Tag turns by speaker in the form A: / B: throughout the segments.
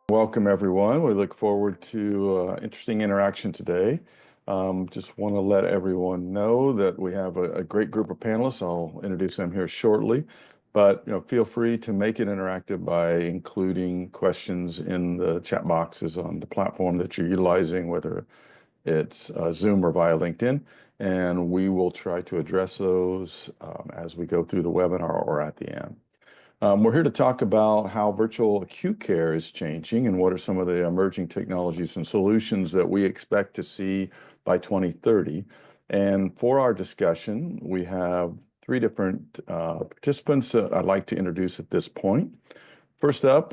A: Welcome, everyone. We look forward to interesting interaction today. Just want to let everyone know that we have a great group of panelists. I'll introduce them here shortly, but feel free to make it interactive by including questions in the chat boxes on the platform that you're utilizing, whether it's Zoom or via LinkedIn, and we will try to address those as we go through the webinar or at the end. We're here to talk about how virtual acute care is changing and what are some of the emerging technologies and solutions that we expect to see by 2030. And for our discussion, we have three different participants that I'd like to introduce at this point. First up,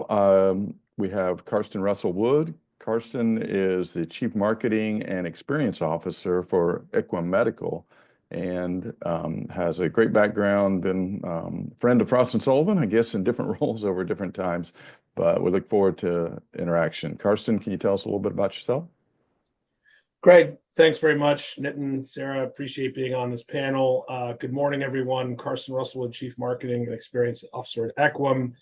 A: we have Karsten Russell-Wood. Karsten is the Chief Marketing and Experience Officer for Equum Medical, and has a great background, been friend of Frost & Sullivan, I guess, in different roles over different times, but we look forward to interaction. Karsten, can you tell us a little bit about yourself?
B: Greg, thanks very much. Nitin, Sarah, appreciate being on this panel. Good morning, everyone. Karsten Russell-Wood, Chief Marketing and Experience Officer at Equum.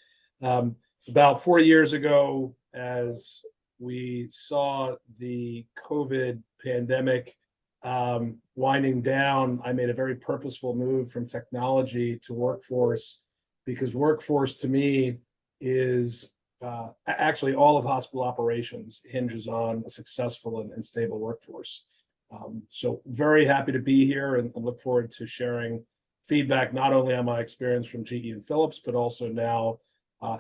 B: About 4 years ago, as we saw the COVID pandemic winding down, I made a very purposeful move from technology to workforce, because workforce to me is actually all of hospital operations hinges on a successful and stable workforce. So very happy to be here and look forward to sharing feedback, not only on my experience from GE and Philips, but also now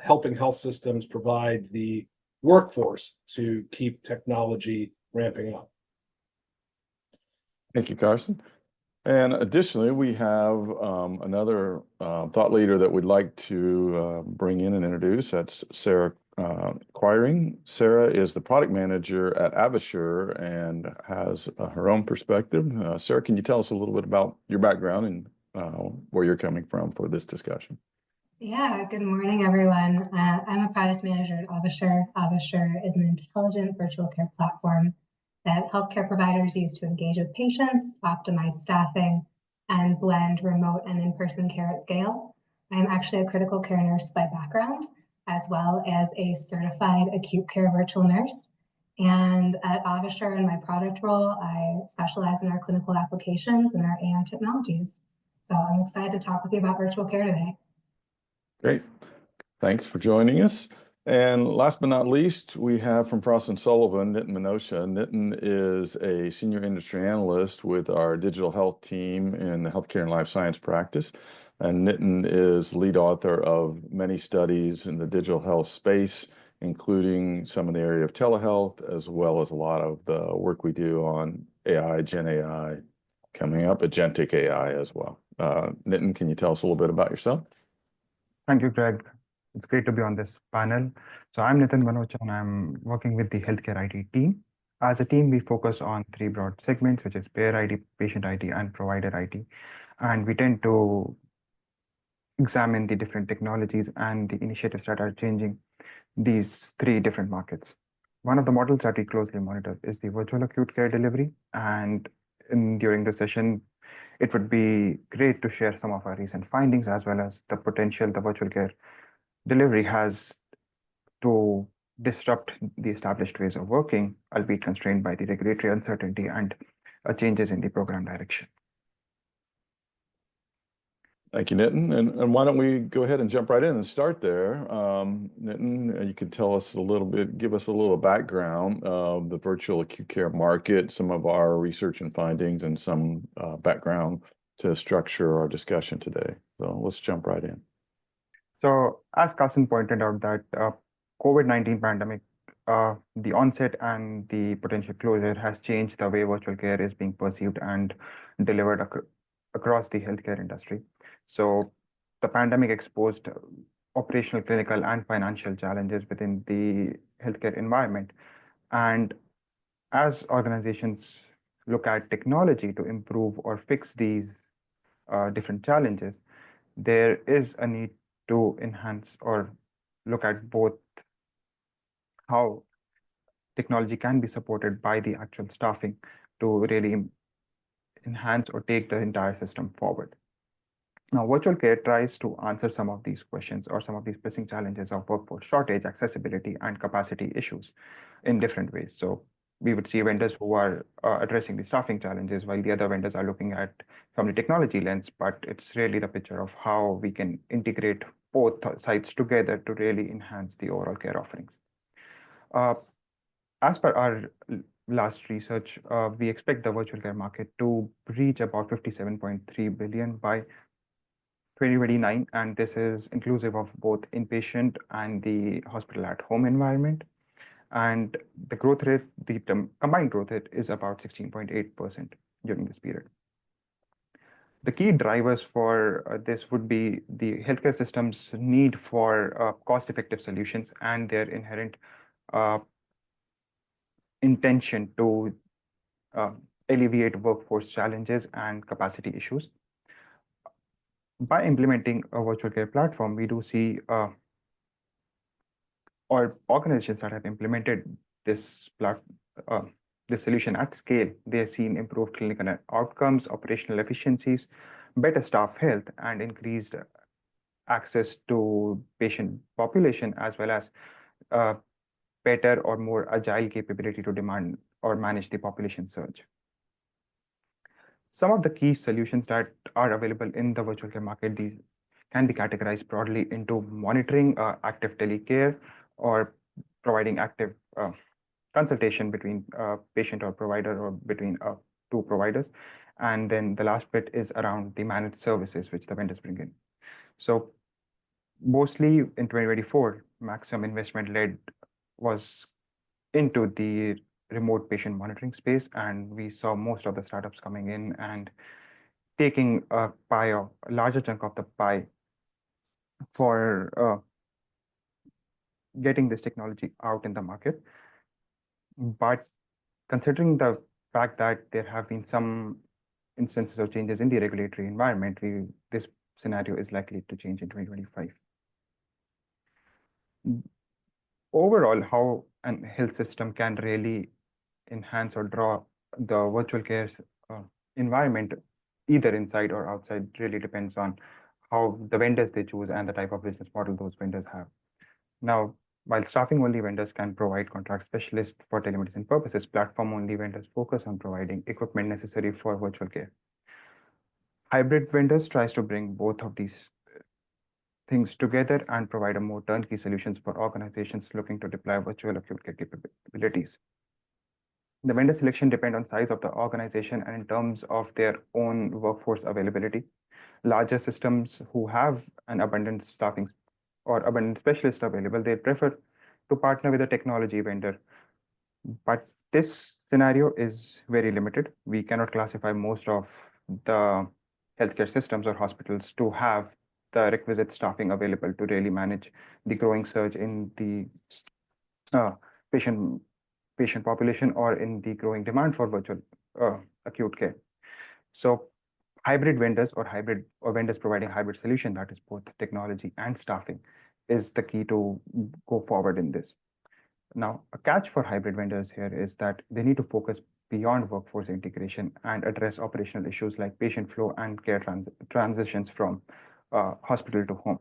B: helping health systems provide the workforce to keep technology ramping up.
A: Thank you, Karsten. And additionally, we have another thought leader that we'd like to bring in and introduce. That's Sarah Quiring. Sarah is the product manager at Avasure and has her own perspective. Sarah, can you tell us a little bit about your background and where you're coming from for this discussion?
C: Yeah, good morning, everyone. I'm a product manager at Avasure. Avasure is an intelligent virtual care platform that healthcare providers use to engage with patients, optimize staffing, and blend remote and in-person care at scale. I'm actually a critical care nurse by background, as well as a certified acute care virtual nurse. And at Avasure, in my product role, I specialize in our clinical applications and our AI technologies. So I'm excited to talk with you about virtual care today.
A: Great. Thanks for joining us. And last but not least, we have from Frost & Sullivan, Nitin Minocha. Nitin is a senior industry analyst with our digital health team in the healthcare and life science practice. And Nitin is lead author of many studies in the digital health space, including some in the area of telehealth, as well as a lot of the work we do on AI, Gen AI, coming up, agentic AI as well. Nitin, can you tell us a little bit about yourself?
D: Thank you, Greg. It's great to be on this panel. So I'm Nitin Minocha, and I'm working with the healthcare IT team. As a team, we focus on three broad segments, which is payer IT, patient IT, and provider IT. And we tend to examine the different technologies and the initiatives that are changing these three different markets. One of the models that we closely monitor is the virtual acute care delivery. And during the session, it would be great to share some of our recent findings, as well as the potential the virtual care delivery has to disrupt the established ways of working, albeit constrained by the regulatory uncertainty and changes in the program direction.
A: Thank you, Nitin. And why don't we go ahead and jump right in and start there. Nitin, you could tell us a little bit, give us a little background of the virtual acute care market, some of our research and findings, and some background to structure our discussion today. So let's jump right in.
D: So as Carson pointed out, that COVID-19 pandemic, the onset and the potential closure has changed the way virtual care is being perceived and delivered across the healthcare industry. So the pandemic exposed operational, clinical, and financial challenges within the healthcare environment. And as organizations look at technology to improve or fix these different challenges, there is a need to enhance or look at both how technology can be supported by the actual staffing to really enhance or take the entire system forward. Now, virtual care tries to answer some of these questions or some of these pressing challenges of workforce shortage, accessibility, and capacity issues in different ways. So we would see vendors who are addressing the staffing challenges, while the other vendors are looking at from the technology lens, but it's really the picture of how we can integrate both sides together to really enhance the overall care offerings. As per our last research, we expect the virtual care market to reach about 57.3 billion by 2029, and this is inclusive of both inpatient and the hospital at home environment. And the growth rate, the combined growth rate is about 16.8% during this period. The key drivers for this would be the healthcare system's need for cost-effective solutions and their inherent intention to alleviate workforce challenges and capacity issues. By implementing a virtual care platform, we do see or organizations that have implemented this solution at scale, they've seen improved clinical outcomes, operational efficiencies, better staff health, and increased access to patient population, as well as better or more agile capability to demand or manage the population surge. Some of the key solutions that are available in the virtual care market, these can be categorized broadly into monitoring, active telecare, or providing active consultation between patient or provider or between two providers. And then the last bit is around the managed services, which the vendors bring in. So mostly in 2024, maximum investment was into the remote patient monitoring space, and we saw most of the startups coming in and taking a larger chunk of the pie for getting this technology out in the market. But considering the fact that there have been some instances of changes in the regulatory environment, this scenario is likely to change in 2025. Overall, how a health system can really enhance or draw the virtual care environment, either inside or outside, really depends on how the vendors they choose and the type of business model those vendors have. Now, while staffing-only vendors can provide contract specialists for telemedicine purposes, platform-only vendors focus on providing equipment necessary for virtual care. Hybrid vendors tries to bring both of these things together and provide a more turnkey solutions for organizations looking to deploy virtual acute care capabilities. The vendor selection depends on size of the organization and in terms of their own workforce availability. Larger systems who have an abundant staffing or abundant specialists available, they prefer to partner with a technology vendor. But this scenario is very limited. We cannot classify most of the healthcare systems or hospitals to have the requisite staffing available to really manage the growing surge in the patient population or in the growing demand for virtual acute care. So hybrid vendors or vendors providing hybrid solution that is both technology and staffing is the key to go forward in this. Now, a catch for hybrid vendors here is that they need to focus beyond workforce integration and address operational issues like patient flow and care transitions from hospital to home.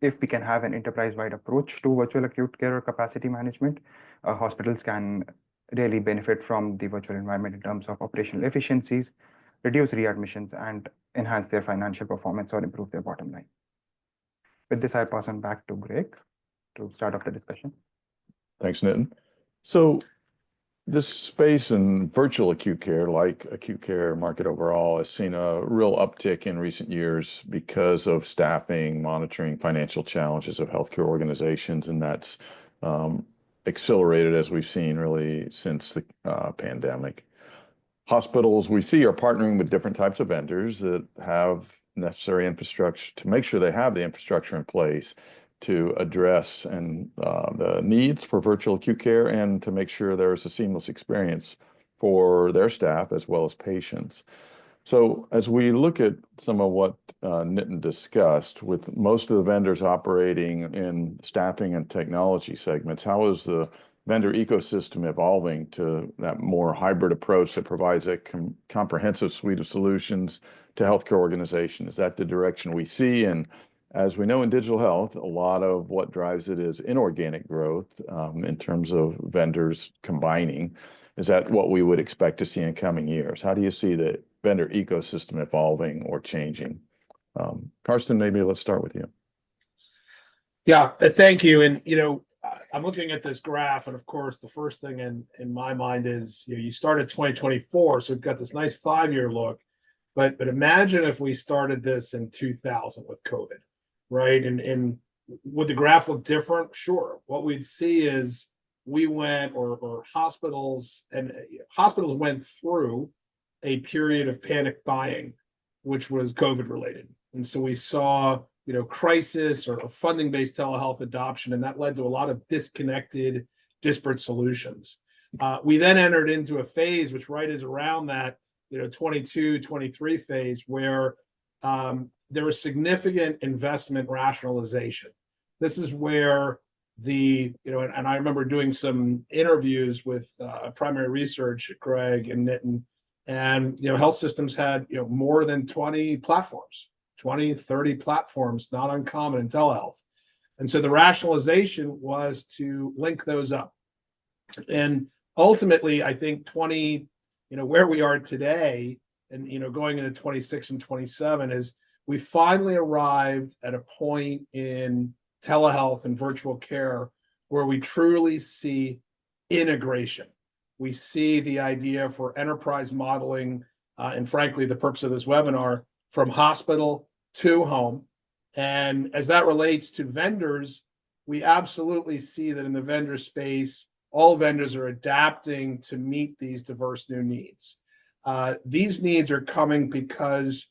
D: If we can have an enterprise-wide approach to virtual acute care or capacity management, hospitals can really benefit from the virtual environment in terms of operational efficiencies, reduce readmissions, and enhance their financial performance or improve their bottom line. With this, I pass on back to Greg to start off the discussion.
A: Thanks, Nitin. So this space in virtual acute care, like acute care market overall, has seen a real uptick in recent years because of staffing, monitoring, financial challenges of healthcare organizations, and that's accelerated as we've seen really since the pandemic. Hospitals we see are partnering with different types of vendors that have necessary infrastructure to make sure they have the infrastructure in place to address the needs for virtual acute care and to make sure there is a seamless experience for their staff as well as patients. So as we look at some of what Nitin discussed, with most of the vendors operating in staffing and technology segments, how is the vendor ecosystem evolving to that more hybrid approach that provides a comprehensive suite of solutions to healthcare organizations? Is that the direction we see? And as we know in digital health, a lot of what drives it is inorganic growth in terms of vendors combining. Is that what we would expect to see in coming years? How do you see the vendor ecosystem evolving or changing? Karsten, maybe let's start with you.
B: Yeah, thank you. And, I'm looking at this graph, and of course, the first thing in my mind is, you started 2024, so we've got this nice 5-year look. But imagine if we started this in 2000 with COVID, right? And would the graph look different? Sure. What we'd see is we went, or hospitals went through a period of panic buying, which was COVID related. And so we saw, crisis or funding-based telehealth adoption, and that led to a lot of disconnected, disparate solutions. We then entered into a phase, which right is around that, 22, 23 phase, where there was significant investment rationalization. This is where and I remember doing some interviews with primary research, Greg and Nitin, and, health systems had, more than 20 platforms. 20, 30 platforms, not uncommon in telehealth. And so the rationalization was to link those up. And ultimately, I think where we are today and, going into 26 and 27 is we finally arrived at a point in telehealth and virtual care where we truly see integration. We see the idea for enterprise modeling, and frankly, the purpose of this webinar, from hospital to home. And as that relates to vendors, we absolutely see that in the vendor space, all vendors are adapting to meet these diverse new needs. These needs are coming because,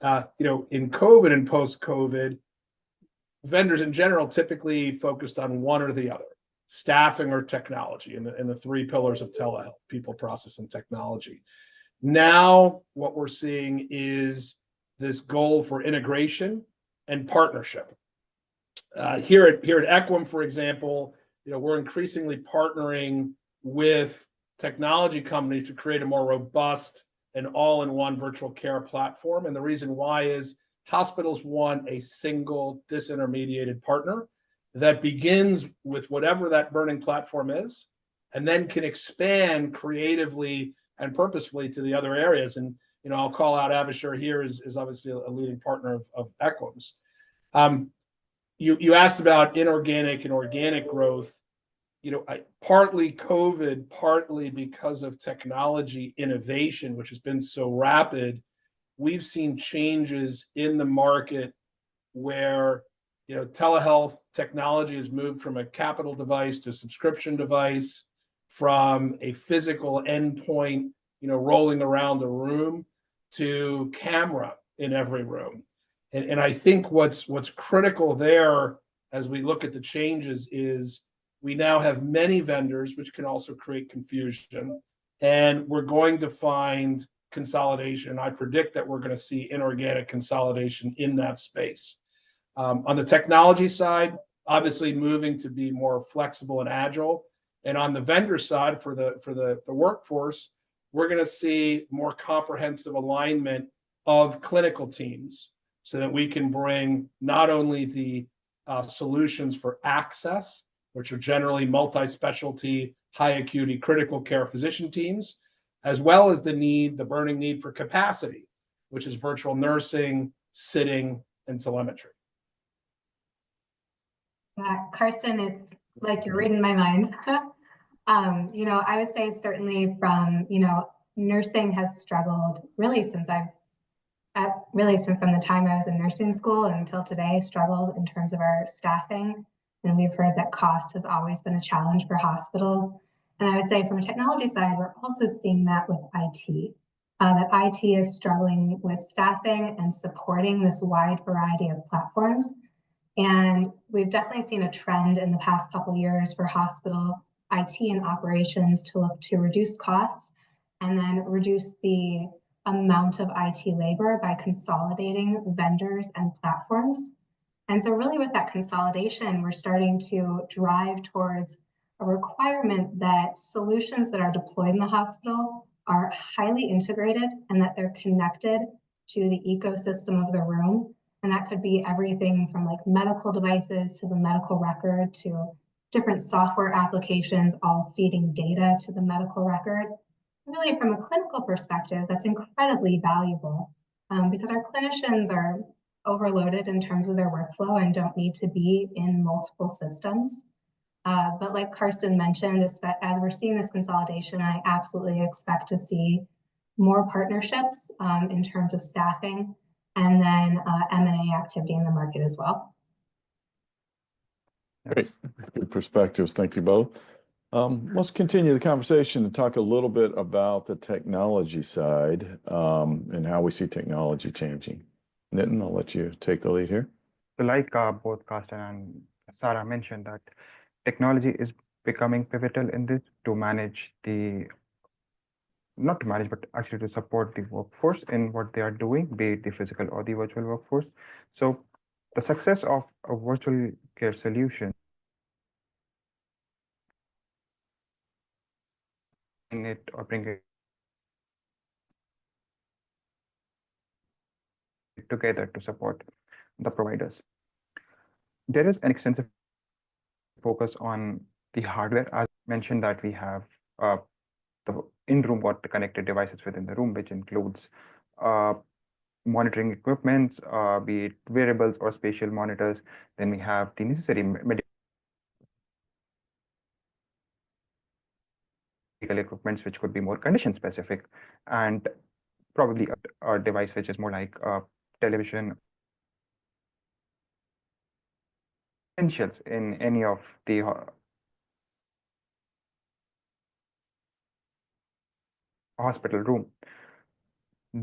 B: in COVID and post-COVID, vendors in general typically focused on one or the other, staffing or technology, in the 3 pillars of telehealth: people, process, and technology. Now, what we're seeing is this goal for integration and partnership. Here at Equum, for example, we're increasingly partnering with technology companies to create a more robust and all-in-one virtual care platform. And the reason why is hospitals want a single disintermediated partner that begins with whatever that burning platform is, and then can expand creatively and purposefully to the other areas. And I'll call out Avishar here is obviously a leading partner of Equum's. You asked about inorganic and organic growth. Partly COVID, partly because of technology innovation, which has been so rapid, we've seen changes in the market where telehealth technology has moved from a capital device to a subscription device, from a physical endpoint, rolling around the room, to camera in every room. And I think what's critical there as we look at the changes is we now have many vendors, which can also create confusion, and we're going to find consolidation. I predict that we're going to see inorganic consolidation in that space. On the technology side, obviously moving to be more flexible and agile. And on the vendor side, for the workforce, we're going to see more comprehensive alignment of clinical teams so that we can bring not only the solutions for access, which are generally multi-specialty, high acuity, critical care physician teams, as well as the burning need for capacity, which is virtual nursing, sitting, and telemetry.
C: Karsten, it's like you're reading my mind. I would say certainly from, nursing has struggled really since from the time I was in nursing school until today, struggled in terms of our staffing. And we've heard that cost has always been a challenge for hospitals. And I would say from a technology side, we're also seeing that with IT, that IT is struggling with staffing and supporting this wide variety of platforms. And we've definitely seen a trend in the past couple of years for hospital IT and operations to look to reduce costs and then reduce the amount of IT labor by consolidating vendors and platforms. And so really with that consolidation, we're starting to drive towards a requirement that solutions that are deployed in the hospital are highly integrated and that they're connected to the ecosystem of the room. And that could be everything from like medical devices to the medical record to different software applications, all feeding data to the medical record. Really, from a clinical perspective, that's incredibly valuable because our clinicians are overloaded in terms of their workflow and don't need to be in multiple systems. But like Karsten mentioned, as we're seeing this consolidation, I absolutely expect to see more partnerships in terms of staffing and then M&A activity in the market as well.
A: Great, good perspectives. Thank you both. Let's continue the conversation and talk a little bit about the technology side and how we see technology changing. Nitin, I'll let you take the lead here.
D: So like both Karsten and Sarah mentioned, that technology is becoming pivotal in this to manage not to manage, but actually to support the workforce in what they are doing, be it the physical or the virtual workforce. So the success of a virtual care solution in it or bring it together to support the providers. There is an extensive focus on the hardware. As mentioned, that we have the in-room or the connected devices within the room, which includes monitoring equipments, be it wearables or spatial monitors. Then we have the necessary medical equipments, which could be more condition specific, and probably a device which is more like television. Essentials in any of the hospital room.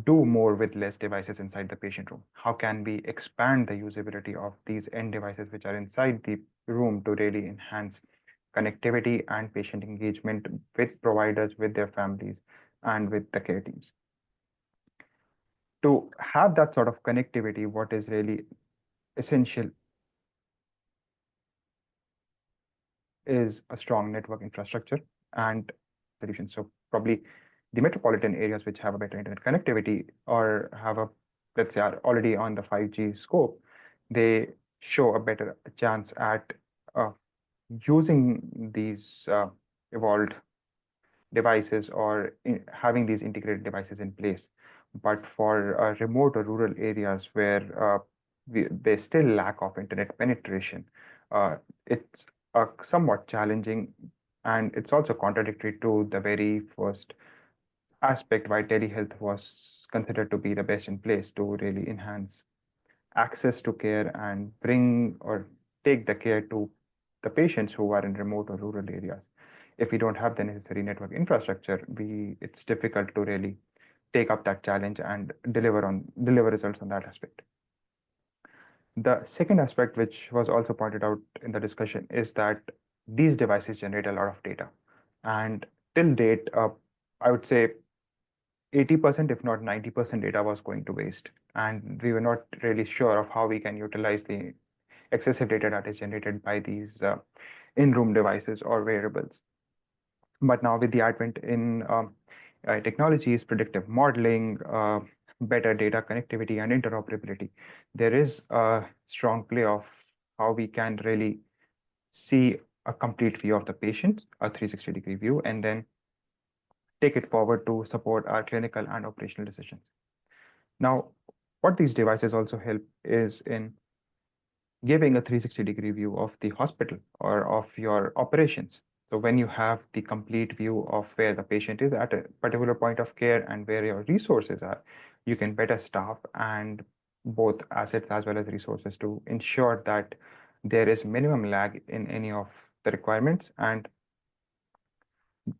D: Do more with less devices inside the patient room. How can we expand the usability of these end devices which are inside the room to really enhance connectivity and patient engagement with providers, with their families, and with the care teams? To have that sort of connectivity, what is really essential is a strong network infrastructure and solutions. So probably the metropolitan areas which have a better internet connectivity or have a, let's say, are already on the 5G scope, they show a better chance at using these evolved devices or having these integrated devices in place. But for remote or rural areas where they still lack of internet penetration, it's somewhat challenging, and it's also contradictory to the very first aspect why telehealth was considered to be the best in place to really enhance access to care and bring or take the care to the patients who are in remote or rural areas. If we don't have the necessary network infrastructure, it's difficult to really take up that challenge and deliver results on that aspect. The second aspect, which was also pointed out in the discussion, is that these devices generate a lot of data. And till date, I would say 80%, if not 90% data was going to waste. And we were not really sure of how we can utilize the excessive data that is generated by these in-room devices or wearables. But now with the advent in technologies, predictive modeling, better data connectivity and interoperability, there is a strong play of how we can really see a complete view of the patient, a 360-degree view, and then take it forward to support our clinical and operational decisions. Now, what these devices also help is in giving a 360-degree view of the hospital or of your operations. So when you have the complete view of where the patient is at a particular point of care and where your resources are, you can better staff and both assets as well as resources to ensure that there is minimum lag in any of the requirements and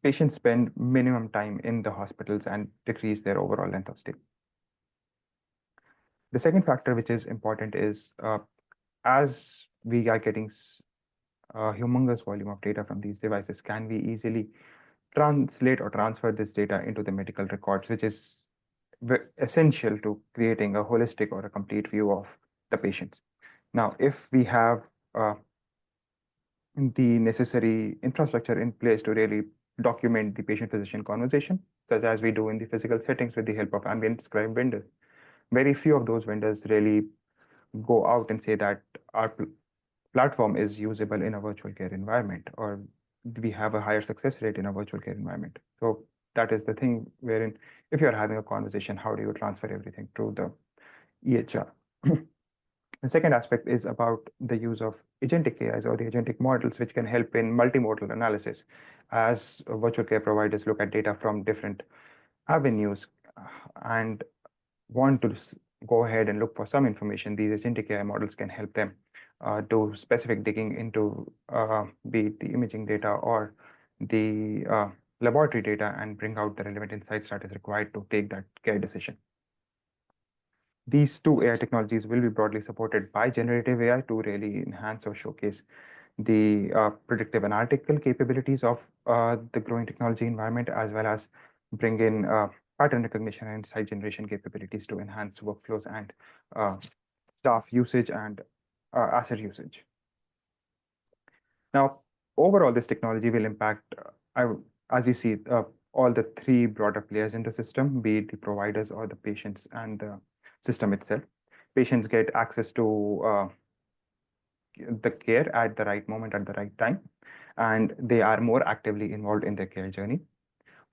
D: patients spend minimum time in the hospitals and decrease their overall length of stay. The second factor which is important is as we are getting a humongous volume of data from these devices, can we easily translate or transfer this data into the medical records, which is essential to creating a holistic or a complete view of the patients. Now, if we have the necessary infrastructure in place to really document the patient-physician conversation, such as we do in the physical settings with the help of ambient scribe vendors. Very few of those vendors really go out and say that our platform is usable in a virtual care environment, or we have a higher success rate in a virtual care environment. So that is the thing wherein if you're having a conversation, how do you transfer everything through the EHR? The second aspect is about the use of agentic AIs or the agentic models, which can help in multimodal analysis as virtual care providers look at data from different avenues and want to go ahead and look for some information. These agentic AI models can help them do specific digging into be it the imaging data or the laboratory data and bring out the relevant insights that is required to take that care decision. These two AI technologies will be broadly supported by generative AI to really enhance or showcase the predictive analytical capabilities of the growing technology environment, as well as bring in pattern recognition and insight generation capabilities to enhance workflows and staff usage and asset usage. Now, overall, this technology will impact, as we see, all the three broader players in the system, be it the providers or the patients and the system itself. Patients get access to the care at the right moment at the right time, and they are more actively involved in their care journey.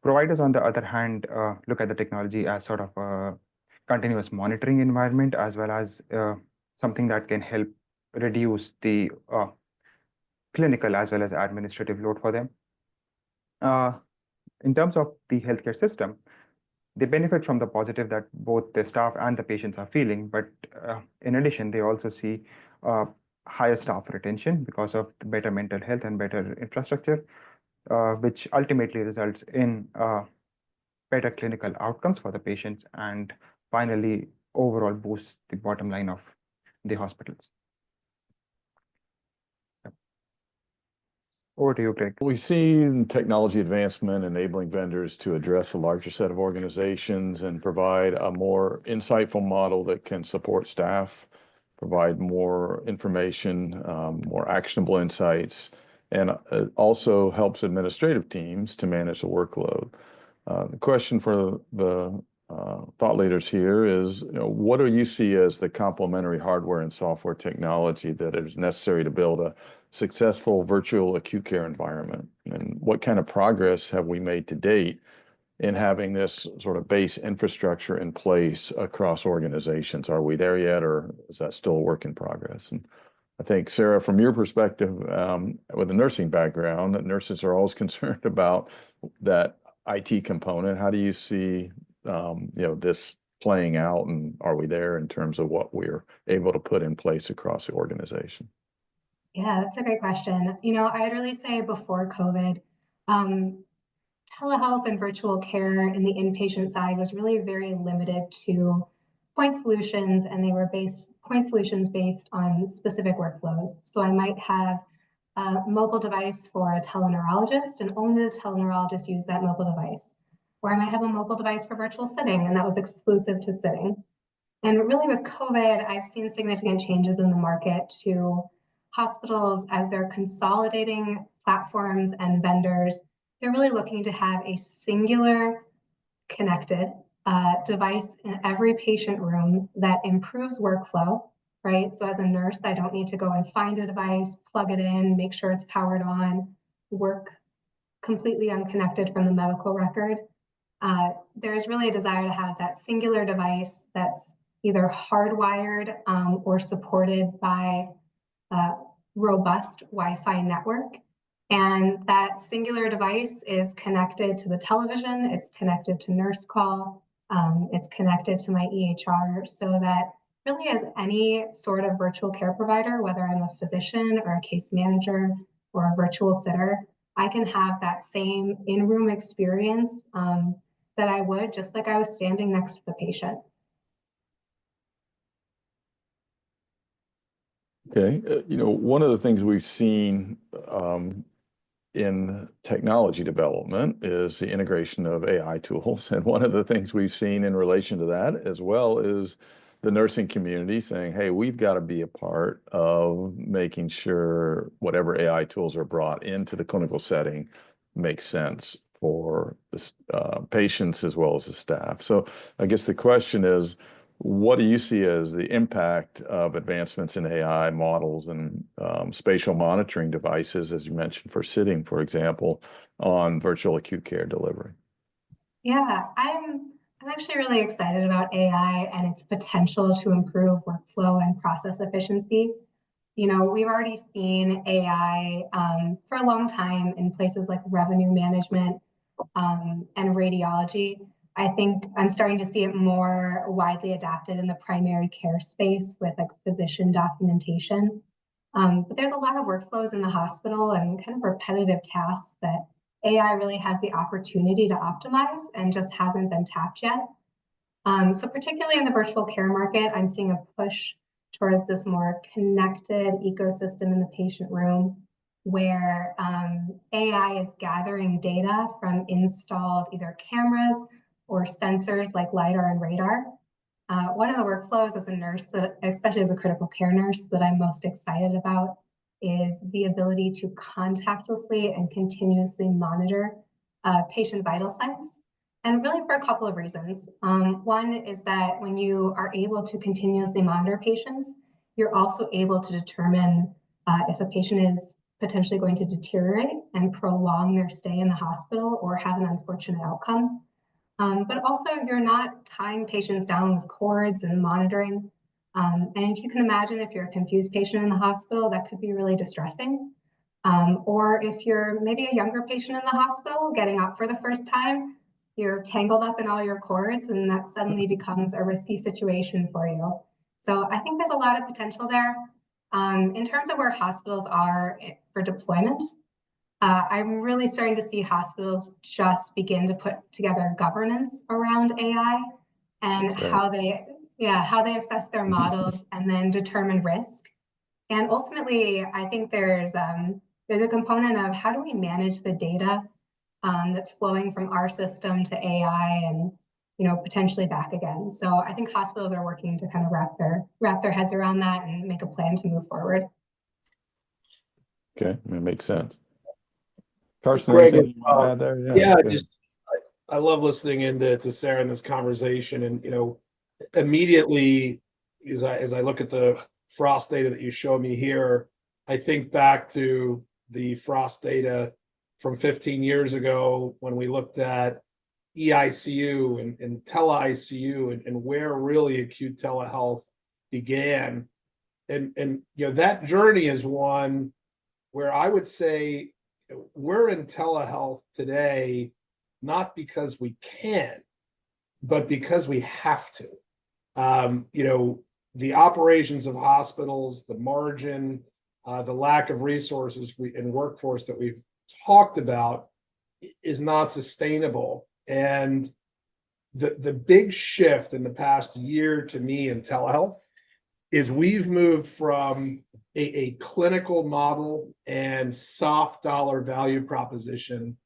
D: Providers, on the other hand, look at the technology as sort of a continuous monitoring environment, as well as something that can help reduce the clinical as well as administrative load for them. In terms of the healthcare system, they benefit from the positive that both the staff and the patients are feeling, but in addition, they also see higher staff retention because of the better mental health and better infrastructure, which ultimately results in better clinical outcomes for the patients and finally overall boosts the bottom line of the hospitals. Over to you, Greg.
A: We've seen technology advancement enabling vendors to address a larger set of organizations and provide a more insightful model that can support staff, provide more information, more actionable insights, and it also helps administrative teams to manage the workload. The question for the thought leaders here is, what do you see as the complementary hardware and software technology that is necessary to build a successful virtual acute care environment? And what kind of progress have we made to date in having this sort of base infrastructure in place across organizations? Are we there yet, or is that still a work in progress? And I think, Sarah, from your perspective, with a nursing background, that nurses are always concerned about that IT component. How do you see this playing out, and are we there in terms of what we're able to put in place across the organization?
C: Yeah, that's a great question. I'd really say before COVID, telehealth and virtual care in the inpatient side was really very limited to point solutions, and they were point solutions based on specific workflows. So I might have a mobile device for a teleneurologist, and only the teleneurologist used that mobile device. Or I might have a mobile device for virtual sitting, and that was exclusive to sitting. And really with COVID, I've seen significant changes in the market to hospitals as they're consolidating platforms and vendors. They're really looking to have a singular connected device in every patient room that improves workflow, right? So as a nurse, I don't need to go and find a device, plug it in, make sure it's powered on, work completely unconnected from the medical record. There's really a desire to have that singular device that's either hardwired or supported by a robust Wi-Fi network. And that singular device is connected to the television, it's connected to nurse call, it's connected to my EHR, so that really as any sort of virtual care provider, whether I'm a physician or a case manager or a virtual sitter, I can have that same in-room experience that I would just like I was standing next to the patient.
A: Okay, one of the things we've seen in technology development is the integration of AI tools. And one of the things we've seen in relation to that as well is the nursing community saying, hey, we've got to be a part of making sure whatever AI tools are brought into the clinical setting makes sense for the patients as well as the staff. So I guess the question is, what do you see as the impact of advancements in AI models and spatial monitoring devices, as you mentioned, for sitting, for example, on virtual acute care delivery?
C: Yeah, I'm actually really excited about AI and its potential to improve workflow and process efficiency. We've already seen AI for a long time in places like revenue management and radiology. I think I'm starting to see it more widely adapted in the primary care space with like physician documentation. But there's a lot of workflows in the hospital and kind of repetitive tasks that AI really has the opportunity to optimize and just hasn't been tapped yet. So particularly in the virtual care market, I'm seeing a push towards this more connected ecosystem in the patient room where AI is gathering data from installed either cameras or sensors like LiDAR and radar. One of the workflows as a nurse, especially as a critical care nurse, that I'm most excited about is the ability to contactlessly and continuously monitor patient vital signs. And really for a couple of reasons. One is that when you are able to continuously monitor patients, you're also able to determine if a patient is potentially going to deteriorate and prolong their stay in the hospital or have an unfortunate outcome. But also you're not tying patients down with cords and monitoring. And if you can imagine, if you're a confused patient in the hospital, that could be really distressing. Or if you're maybe a younger patient in the hospital getting up for the first time, you're tangled up in all your cords and that suddenly becomes a risky situation for you. So I think there's a lot of potential there. In terms of where hospitals are for deployment, I'm really starting to see hospitals just begin to put together governance around AI and how they assess their models and then determine risk. And ultimately, I think there's a component of how do we manage the data that's flowing from our system to AI and potentially back again. So I think hospitals are working to kind of wrap their heads around that and make a plan to move forward.
A: Okay, that makes sense. Carson,
B: Greg,
A: anything you want to add there?
B: Yeah, I love listening to Sarah in this conversation, and immediately as I look at the Frost data that you showed me here, I think back to the Frost data from 15 years ago when we looked at EICU and tele-ICU and where really acute telehealth began. And that journey is one where I would say we're in telehealth today, not because we can, but because we have to. The operations of hospitals, the margin, the lack of resources and workforce that we've talked about is not sustainable. And the big shift in the past year to me in telehealth is we've moved from a clinical model and soft dollar value proposition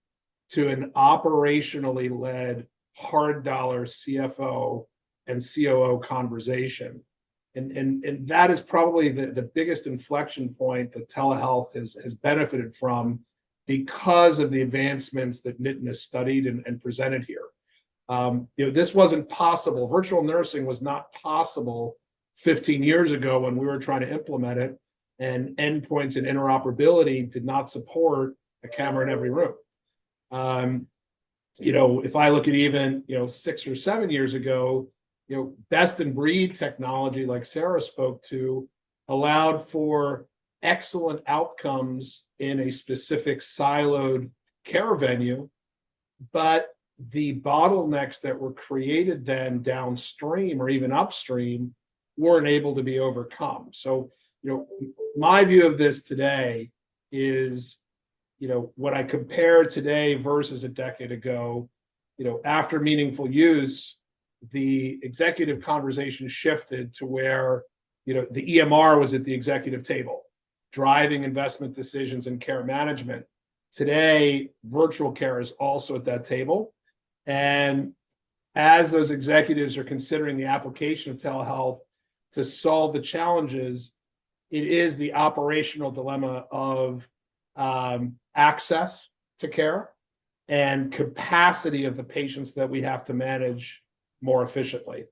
B: to an operationally led hard dollar CFO and COO conversation. And that is probably the biggest inflection point that telehealth has benefited from because of the advancements that Nitin has studied and presented here. This wasn't possible. Virtual nursing was not possible 15 years ago when we were trying to implement it, and endpoints and interoperability did not support a camera in every room. If I look at even 6 or 7 years ago, best in breed technology like Sarah spoke to allowed for excellent outcomes in a specific siloed care venue, but the bottlenecks that were created then downstream or even upstream weren't able to be overcome. So, my view of this today is, when I compare today versus a decade ago, after meaningful use, the executive conversation shifted to where, the EMR was at the executive table, driving investment decisions and care management. Today, virtual care is also at that table. And as those executives are considering the application of telehealth to solve the challenges, it is the operational dilemma of access to care and capacity of the patients that we have to manage more efficiently.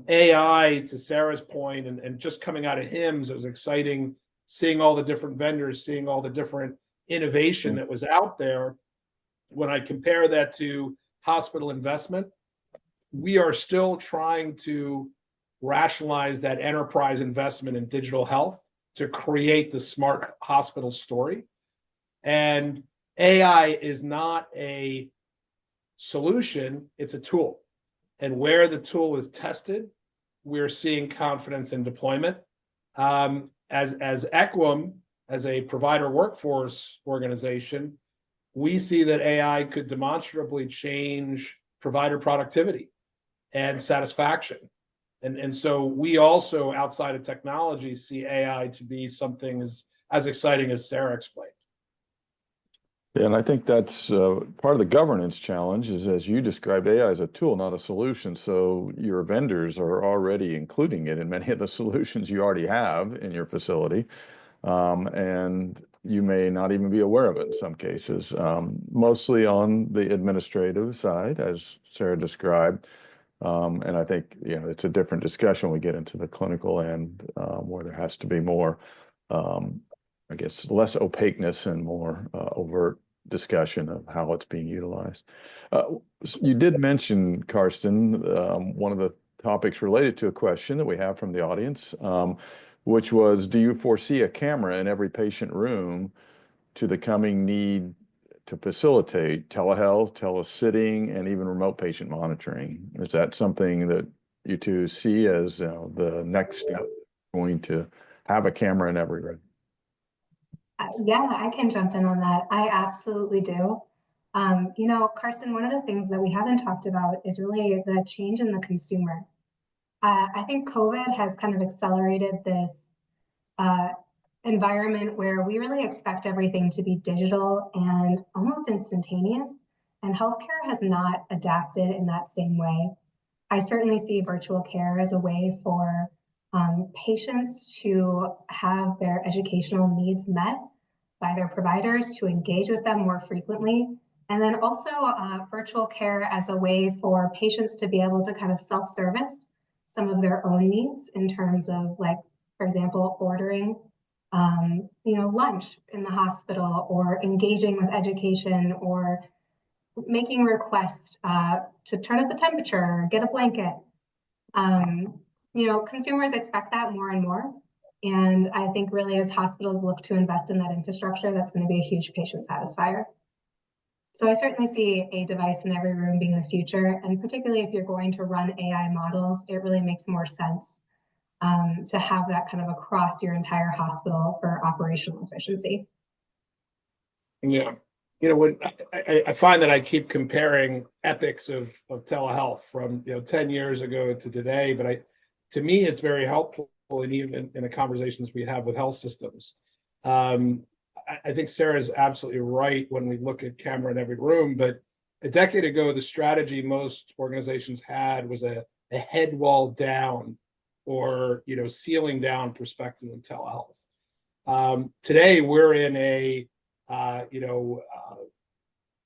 B: AI, to Sarah's point, and just coming out of HIMSS, it was exciting seeing all the different vendors, seeing all the different innovation that was out there. When I compare that to hospital investment, we are still trying to rationalize that enterprise investment in digital health to create the smart hospital story. And AI is not a solution, it's a tool. And where the tool is tested, we're seeing confidence in deployment. As Equum, as a provider workforce organization, we see that AI could demonstrably change provider productivity and satisfaction. And so we also, outside of technology, see AI to be something as exciting as Sarah explained.
A: Yeah, and I think that's part of the governance challenge is, as you described, AI as a tool, not a solution. So your vendors are already including it in many of the solutions you already have in your facility. And you may not even be aware of it in some cases, mostly on the administrative side, as Sarah described. And I think, it's a different discussion when we get into the clinical end, where there has to be more, I guess, less opaqueness and more overt discussion of how it's being utilized. You did mention, Karsten, one of the topics related to a question that we have from the audience, which was, do you foresee a camera in every patient room to the coming need to facilitate telehealth, telesitting, and even remote patient monitoring? Is that something that you two see as the next step, going to have a camera in every room?
C: Yeah, I can jump in on that. I absolutely do. Karsten, one of the things that we haven't talked about is really the change in the consumer. I think COVID has kind of accelerated this environment where we really expect everything to be digital and almost instantaneous, and healthcare has not adapted in that same way. I certainly see virtual care as a way for patients to have their educational needs met by their providers, to engage with them more frequently, and then also virtual care as a way for patients to be able to kind of self-service some of their own needs in terms of, like, for example, ordering lunch in the hospital, or engaging with education, or making requests to turn up the temperature, or get a blanket. Consumers expect that more and more. And I think really, as hospitals look to invest in that infrastructure, that's going to be a huge patient satisfier. So I certainly see a device in every room being the future. And particularly if you're going to run AI models, it really makes more sense to have that kind of across your entire hospital for operational efficiency.
B: Yeah. When I find that I keep comparing epics of telehealth from 10 years ago to today, but to me it's very helpful, and even in the conversations we have with health systems. I think Sarah is absolutely right when we look at camera in every room, but a decade ago, the strategy most organizations had was a head wall down, or ceiling down perspective in telehealth. Today we're in a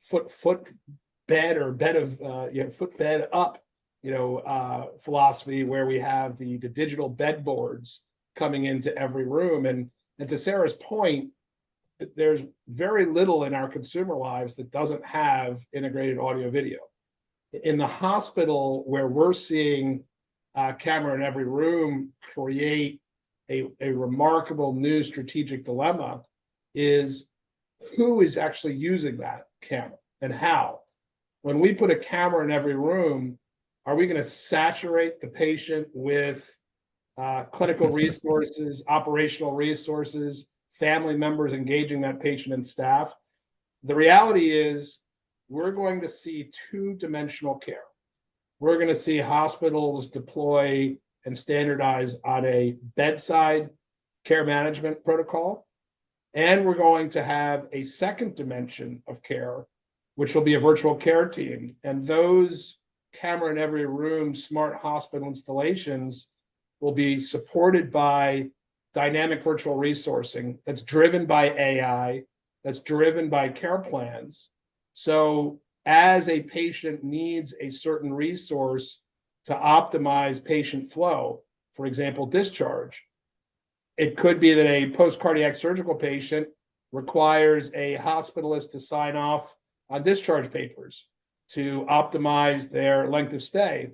B: foot bed, or bed of foot bed up philosophy, where we have the digital bed boards coming into every room. And to Sarah's point, there's very little in our consumer lives that doesn't have integrated audio video. In the hospital, where we're seeing camera in every room create a remarkable new strategic dilemma, is who is actually using that camera and how. When we put a camera in every room, are we going to saturate the patient with clinical resources, operational resources, family members engaging that patient and staff? The reality is, we're going to see two-dimensional care. We're going to see hospitals deploy and standardize on a bedside care management protocol. And we're going to have a second dimension of care, which will be a virtual care team. And those camera in every room, smart hospital installations will be supported by dynamic virtual resourcing that's driven by AI, that's driven by care plans. So as a patient needs a certain resource to optimize patient flow, for example, discharge, it could be that a post-cardiac surgical patient requires a hospitalist to sign off on discharge papers to optimize their length of stay,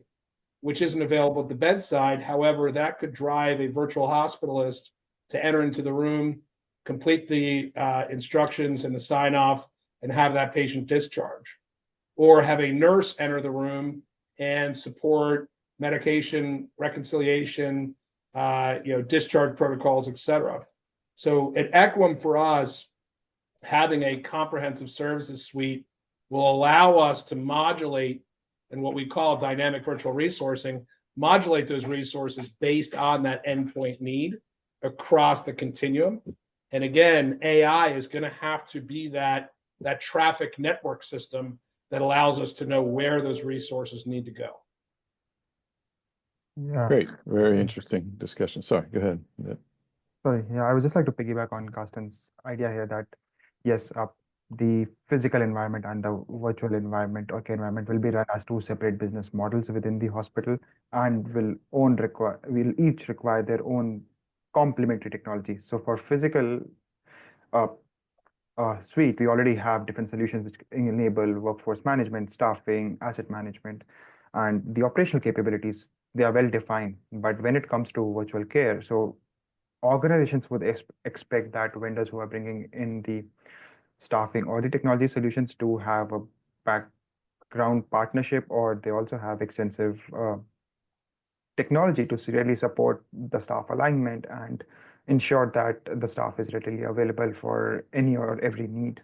B: which isn't available at the bedside. However, that could drive a virtual hospitalist to enter into the room, complete the instructions and the sign off, and have that patient discharge. Or have a nurse enter the room and support medication reconciliation, discharge protocols, etc. So at Equum, for us, having a comprehensive services suite will allow us to modulate, and what we call dynamic virtual resourcing, modulate those resources based on that endpoint need across the continuum. And again, AI is going to have to be that traffic network system that allows us to know where those resources need to go.
D: Yeah.
A: Great, very interesting discussion. Sorry, go ahead. Yeah.
D: Sorry, yeah, I would just like to piggyback on Carsten's idea here that yes, the physical environment and the virtual environment or care environment will be run as two separate business models within the hospital and will each require their own complementary technology. So for physical suite, we already have different solutions which enable workforce management, staffing, asset management, and the operational capabilities. They are well defined. But when it comes to virtual care, so organizations would expect that vendors who are bringing in the staffing or the technology solutions to have a background partnership, or they also have extensive technology to really support the staff alignment and ensure that the staff is readily available for any or every need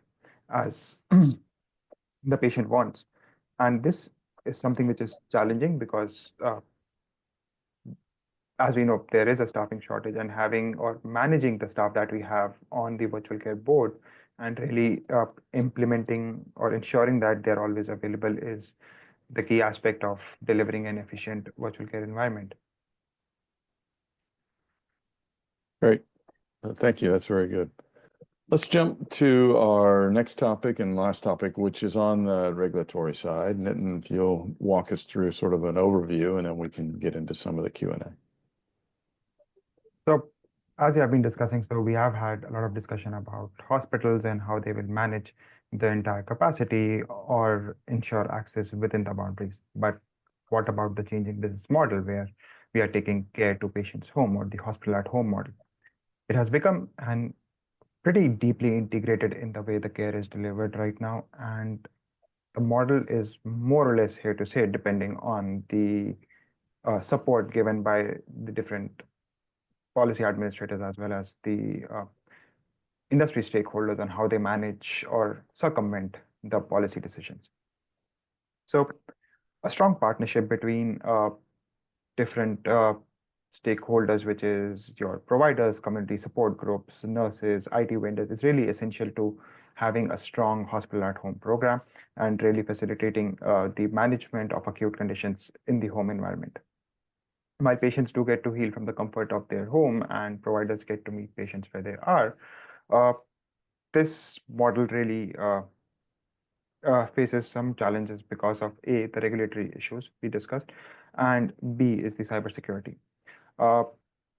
D: as the patient wants. And this is something which is challenging because as we know, there is a staffing shortage, and having or managing the staff that we have on the virtual care board and really implementing or ensuring that they're always available is the key aspect of delivering an efficient virtual care environment.
A: Great. Thank you. That's very good. Let's jump to our next topic and last topic, which is on the regulatory side. Nitin, if you'll walk us through sort of an overview, and then we can get into some of the Q&A.
D: So as we have been discussing, so we have had a lot of discussion about hospitals and how they will manage the entire capacity or ensure access within the boundaries. But what about the changing business model where we are taking care to patients' home, or the hospital at home model? It has become an pretty deeply integrated in the way the care is delivered right now. And the model is more or less here to stay, depending on the support given by the different policy administrators as well as the industry stakeholders on how they manage or circumvent the policy decisions. So a strong partnership between different stakeholders, which is your providers, community support groups, nurses, IT vendors, is really essential to having a strong hospital at home program and really facilitating the management of acute conditions in the home environment. While patients do get to heal from the comfort of their home and providers get to meet patients where they are, this model really faces some challenges because of A, the regulatory issues we discussed, and B is the cybersecurity.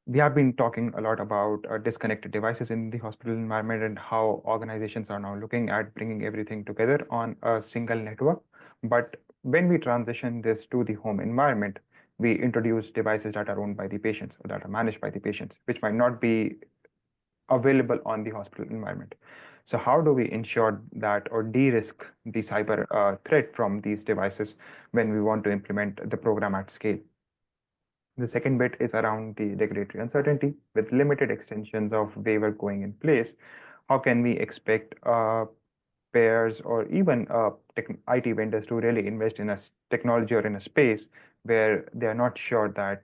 D: We have been talking a lot about disconnected devices in the hospital environment and how organizations are now looking at bringing everything together on a single network. But when we transition this to the home environment, we introduce devices that are owned by the patients or that are managed by the patients, which might not be available on the hospital environment. So how do we ensure that or de-risk the cyber threat from these devices when we want to implement the program at scale? The second bit is around the regulatory uncertainty. With limited extensions of waiver going in place, how can we expect payers or even IT vendors to really invest in a technology or in a space where they are not sure that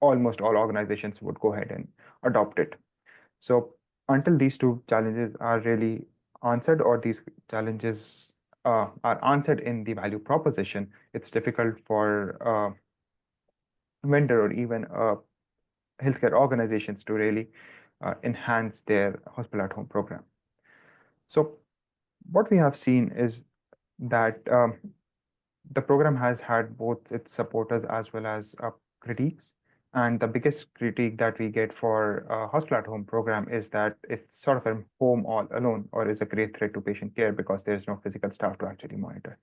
D: almost all organizations would go ahead and adopt it? So until these two challenges are really answered, or these challenges are answered in the value proposition, it's difficult for vendor or even healthcare organizations to really enhance their hospital at home program. So what we have seen is that the program has had both its supporters as well as critiques. And the biggest critique that we get for a hospital at home program is that it's sort of a home all alone, or is a great threat to patient care because there's no physical staff to actually monitor.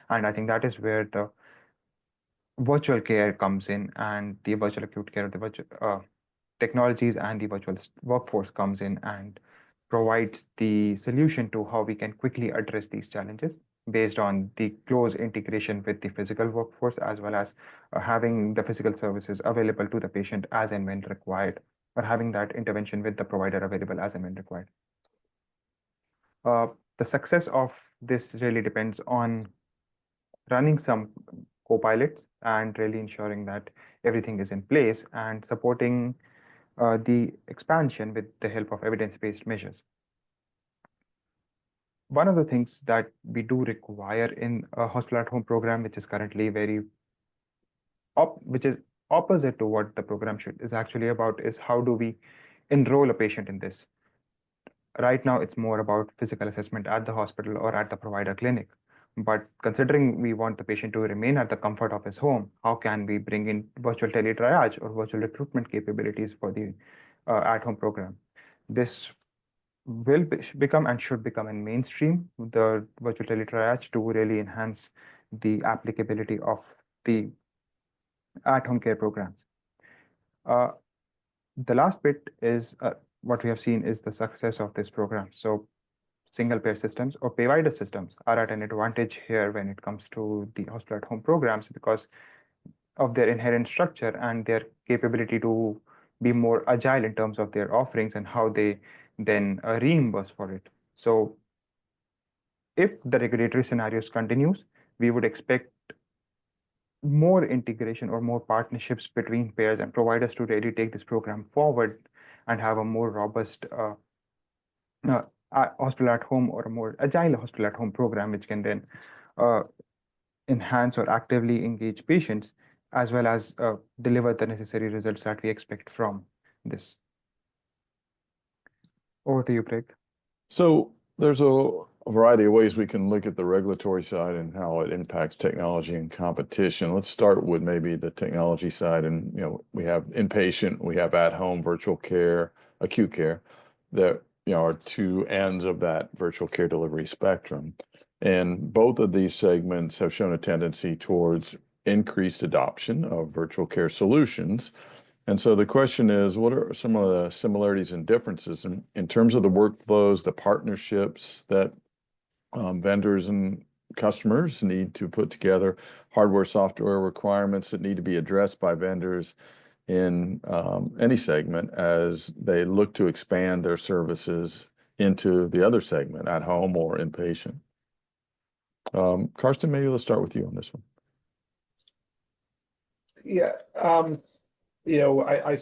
D: And I think that is where the virtual care comes in, and the virtual acute care, the virtual technologies and the virtual workforce comes in and provides the solution to how we can quickly address these challenges based on the close integration with the physical workforce, as well as having the physical services available to the patient as and when required, or having that intervention with the provider available as and when required. The success of this really depends on running some co-pilots and really ensuring that everything is in place and supporting the expansion with the help of evidence-based measures. One of the things that we do require in a hospital at home program, which is currently which is opposite to what the program is actually about, is how do we enroll a patient in this? Right now, it's more about physical assessment at the hospital or at the provider clinic. But considering we want the patient to remain at the comfort of his home, how can we bring in virtual teletriage or virtual recruitment capabilities for the at-home program? This will become and should become in mainstream, the virtual teletriage, to really enhance the applicability of the at-home care programs. The last bit is what we have seen is the success of this program. So single payer systems or provider systems are at an advantage here when it comes to the hospital at home programs because of their inherent structure and their capability to be more agile in terms of their offerings and how they then reimburse for it. So if the regulatory scenarios continues, we would expect more integration or more partnerships between payers and providers to really take this program forward and have a more robust hospital at home or a more agile hospital at home program, which can then enhance or actively engage patients as well as deliver the necessary results that we expect from this. Over to you, Craig.
A: So there's a variety of ways we can look at the regulatory side and how it impacts technology and competition. Let's start with maybe the technology side. And we have inpatient, we have at-home virtual care, acute care, that are two ends of that virtual care delivery spectrum. And both of these segments have shown a tendency towards increased adoption of virtual care solutions. And so the question is, what are some of the similarities and differences in terms of the workflows, the partnerships that vendors and customers need to put together, hardware, software requirements that need to be addressed by vendors in any segment as they look to expand their services into the other segment, at home or inpatient? Karsten, maybe let's start with you on this one.
B: Yeah, I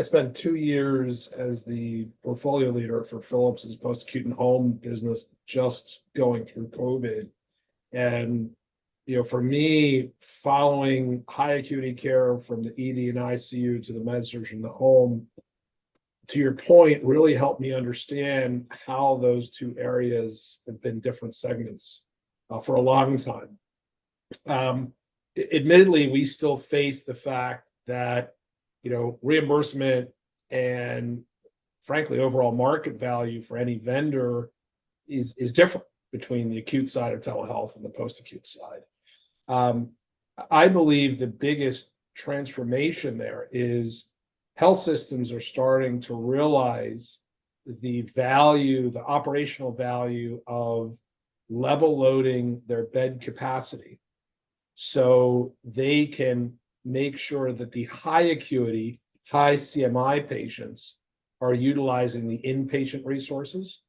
B: spent 2 years as the portfolio leader for Philips's post-acute and home business, just going through COVID. And for me, following high acuity care from the ED and ICU to the med-surg in the home, to your point, really helped me understand how those two areas have been different segments for a long time. Admittedly, we still face the fact that reimbursement and frankly overall market value for any vendor is different between the acute side of telehealth and the post-acute side. I believe the biggest transformation there is health systems are starting to realize the value, the operational value of level loading their bed capacity so they can make sure that the high acuity, high CMI patients are utilizing the inpatient resources,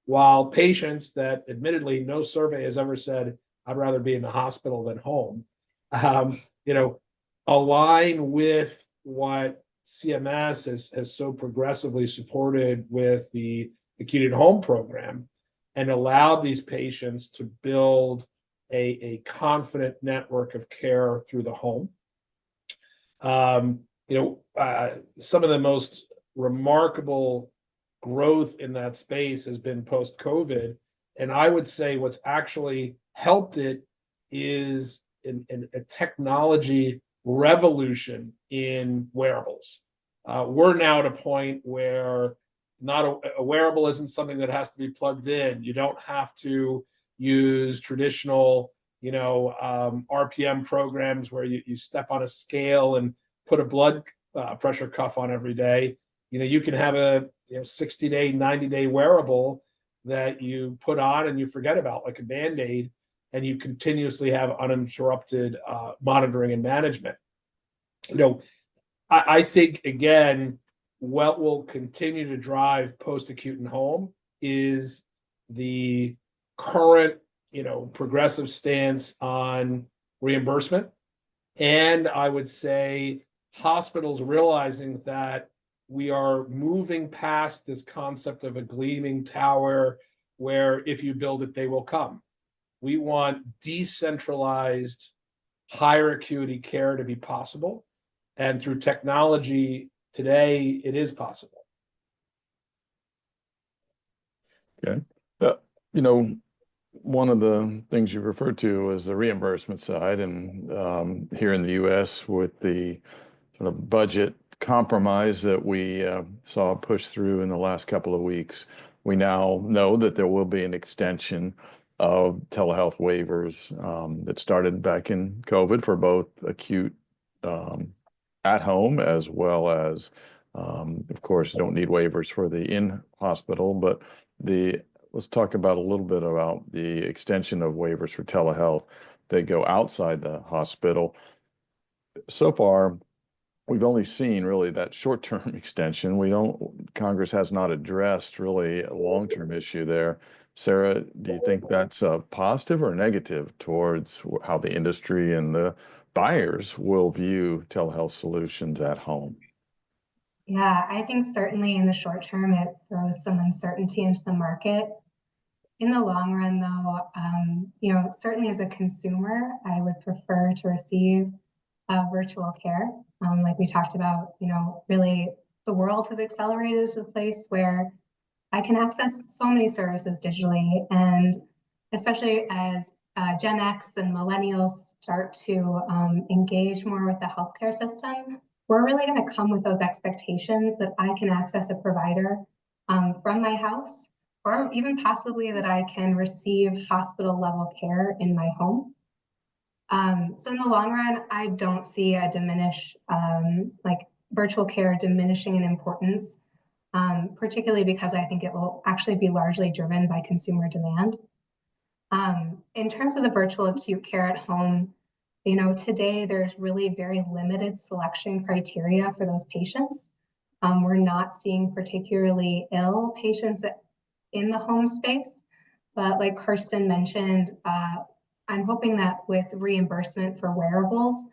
B: while patients that admittedly no survey has ever said, I'd rather be in the hospital than home, align with what CMS has so progressively supported with the acute at home program, and allowed these patients to build a confident network of care through the home. Some of the most remarkable growth in that space has been post-COVID. And I would say what's actually helped it is a technology revolution in wearables. We're now at a point where not a wearable isn't something that has to be plugged in. You don't have to use traditional, RPM programs where you step on a scale and put a blood pressure cuff on every day. You can have a 60-day, 90-day wearable that you put on and you forget about, like a Band-Aid, and you continuously have uninterrupted monitoring and management. I think, again, what will continue to drive post-acute and home is the current, progressive stance on reimbursement. And I would say hospitals realizing that we are moving past this concept of a gleaming tower where if you build it, they will come. We want decentralized, higher acuity care to be possible. And through technology today, it is possible.
A: Okay. One of the things you referred to is the reimbursement side, and here in the U.S. with the sort of budget compromise that we saw push through in the last couple of weeks, we now know that there will be an extension of telehealth waivers that started back in COVID for both acute at home, as well as, of course, don't need waivers for the in-hospital, but let's talk about a little bit about the extension of waivers for telehealth that go outside the hospital. So far, we've only seen really that short-term extension. Congress has not addressed really a long-term issue there. Sarah, do you think that's a positive or negative towards how the industry and the buyers will view telehealth solutions at home?
C: Yeah, I think certainly in the short term, it throws some uncertainty into the market. In the long run, though, certainly as a consumer, I would prefer to receive virtual care. Like we talked about, really the world has accelerated to a place where I can access so many services digitally. And especially as Gen X and millennials start to engage more with the healthcare system, we're really going to come with those expectations that I can access a provider from my house, or even possibly that I can receive hospital level care in my home. So in the long run, I don't see a virtual care diminishing in importance, particularly because I think it will actually be largely driven by consumer demand. In terms of the virtual acute care at home, today there's really very limited selection criteria for those patients. We're not seeing particularly ill patients in the home space, but like Kirsten mentioned, I'm hoping that with reimbursement for wearables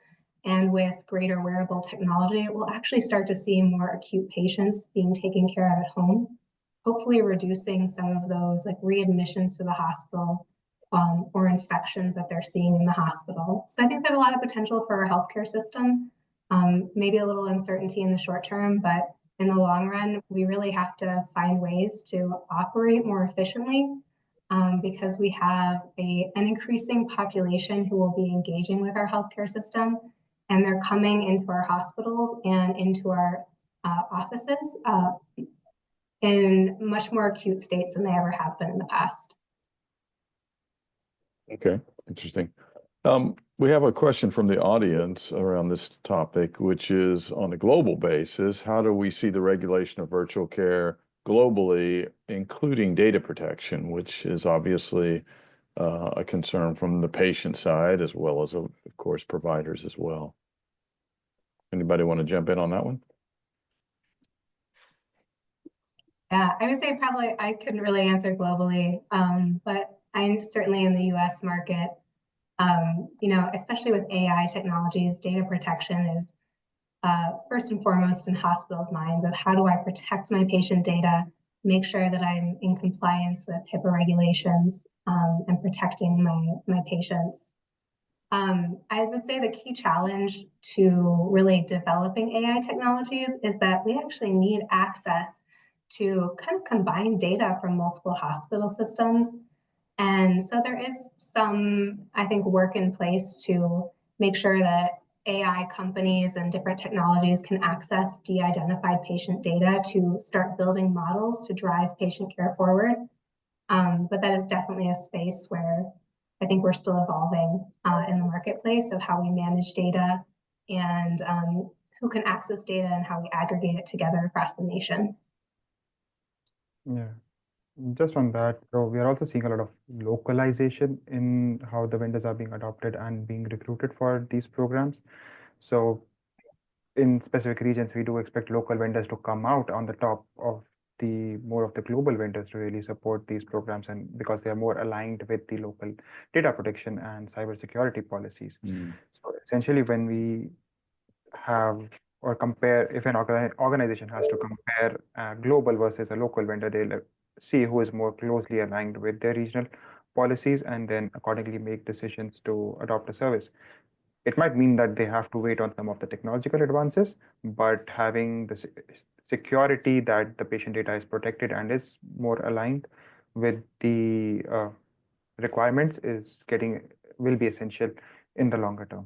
C: and with greater wearable technology, we'll actually start to see more acute patients being taken care of at home, hopefully reducing some of those like readmissions to the hospital or infections that they're seeing in the hospital. So I think there's a lot of potential for our healthcare system, maybe a little uncertainty in the short term, but in the long run, we really have to find ways to operate more efficiently because we have an increasing population who will be engaging with our healthcare system, and they're coming into our hospitals and into our offices in much more acute states than they ever have been in the past.
A: Okay, interesting. We have a question from the audience around this topic, which is on a global basis, how do we see the regulation of virtual care globally, including data protection, which is obviously a concern from the patient side, as well as, of course, providers as well. Anybody want to jump in on that one?
C: Yeah, I would say probably I couldn't really answer globally, but I'm certainly in the US market. Especially with AI technologies, data protection is first and foremost in hospitals' minds of how do I protect my patient data make sure that I'm in compliance with HIPAA regulations and protecting my patients. I would say the key challenge to really developing AI technologies is that we actually need access to kind of combine data from multiple hospital systems. And so there is some, I think, work in place to make sure that AI companies and different technologies can access de-identified patient data to start building models to drive patient care forward. But that is definitely a space where I think we're still evolving in the marketplace of how we manage data and who can access data and how we aggregate it together across the nation.
D: Yeah. Just on that, so we are also seeing a lot of localization in how the vendors are being adopted and being recruited for these programs. So in specific regions, we do expect local vendors to come out on the top of the more of the global vendors to really support these programs, and because they are more aligned with the local data protection and cybersecurity policies. So essentially, when we have or compare, if an organization has to compare a global versus a local vendor, they'll see who is more closely aligned with their regional policies and then accordingly make decisions to adopt a service. It might mean that they have to wait on some of the technological advances, but having the security that the patient data is protected and is more aligned with the requirements will be essential in the longer term.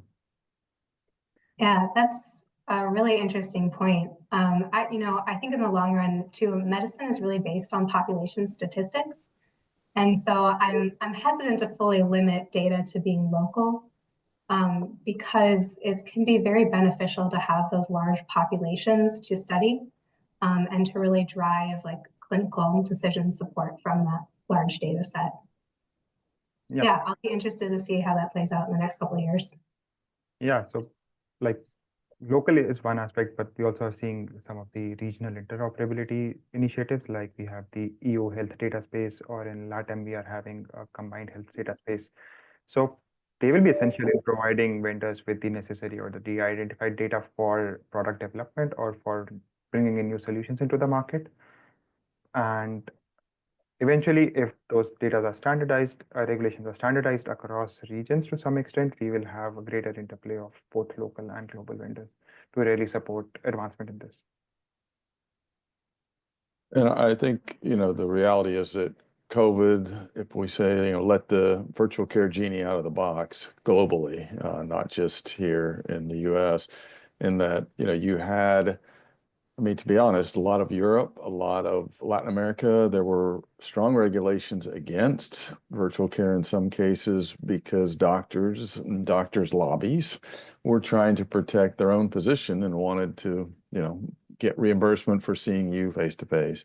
C: Yeah, that's a really interesting point. I think in the long run too, medicine is really based on population statistics. And so I'm hesitant to fully limit data to being local because it can be very beneficial to have those large populations to study and to really drive like clinical decision support from that large data set. So yeah, I'll be interested to see how that plays out in the next couple of years.
D: Yeah, so like locally is one aspect, but we also are seeing some of the regional interoperability initiatives, like we have the EU health data space, or in LATAM, we are having a combined health data space. So they will be essential in providing vendors with the necessary or the de-identified data for product development or for bringing in new solutions into the market. And eventually, if those data are standardized, regulations are standardized across regions to some extent, we will have a greater interplay of both local and global vendors to really support advancement in this.
A: And I think, the reality is that COVID, if we say, let the virtual care genie out of the box globally, not just here in the US, in that, you had, to be honest, a lot of Europe, a lot of Latin America, there were strong regulations against virtual care in some cases because doctors and doctors' lobbies were trying to protect their own position and wanted to, get reimbursement for seeing you face to face.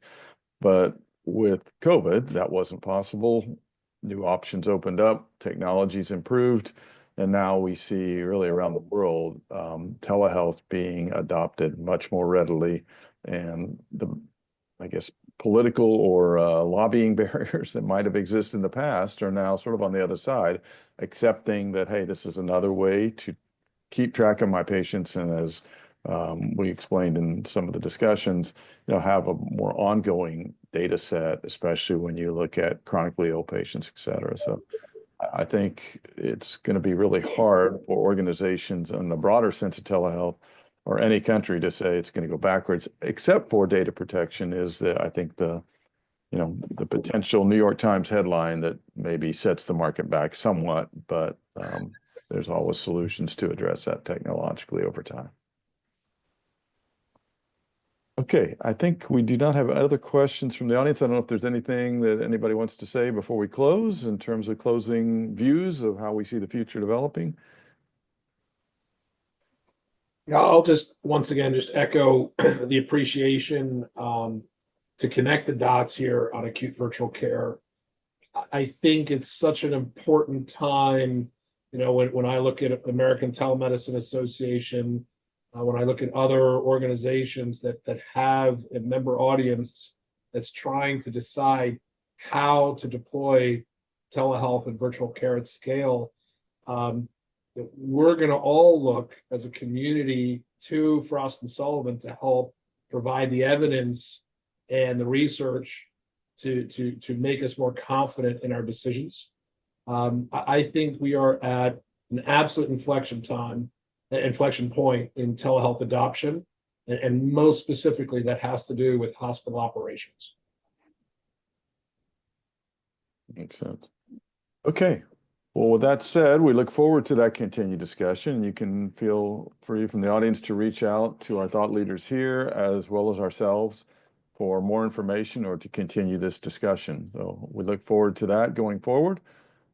A: But with COVID, that wasn't possible. New options opened up, technologies improved, and now we see really around the world telehealth being adopted much more readily. And the, political or lobbying barriers that might have existed in the past are now sort of on the other side, accepting that, hey, this is another way to keep track of my patients. And as we explained in some of the discussions, have a more ongoing data set, especially when you look at chronically ill patients, et cetera. So I think it's going to be really hard for organizations in the broader sense of telehealth or any country to say it's going to go backwards, except for data protection is that I think the potential New York Times headline that maybe sets the market back somewhat, but there's always solutions to address that technologically over time. Okay, I think we do not have other questions from the audience. I don't know if there's anything that anybody wants to say before we close in terms of closing views of how we see the future developing.
B: Yeah, I'll just once again just echo the appreciation to connect the dots here on acute virtual care. I think it's such an important time, when I look at American Telemedicine Association, when I look at other organizations that have a member audience that's trying to decide how to deploy telehealth and virtual care at scale, we're going to all look as a community to Frost & Sullivan to help provide the evidence and the research to make us more confident in our decisions. I think we are at an absolute inflection point in telehealth adoption, and most specifically, that has to do with hospital operations.
A: Makes sense. Okay. Well, with that said, we look forward to that continued discussion. You can feel free from the audience to reach out to our thought leaders here as well as ourselves for more information or to continue this discussion. So we look forward to that going forward.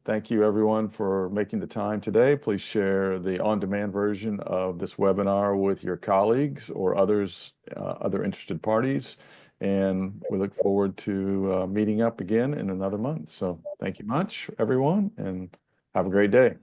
A: Thank you, everyone, for making the time today. Please share the on-demand version of this webinar with your colleagues or others, other interested parties. And we look forward to meeting up again in another month. So thank you much, everyone, and have a great day.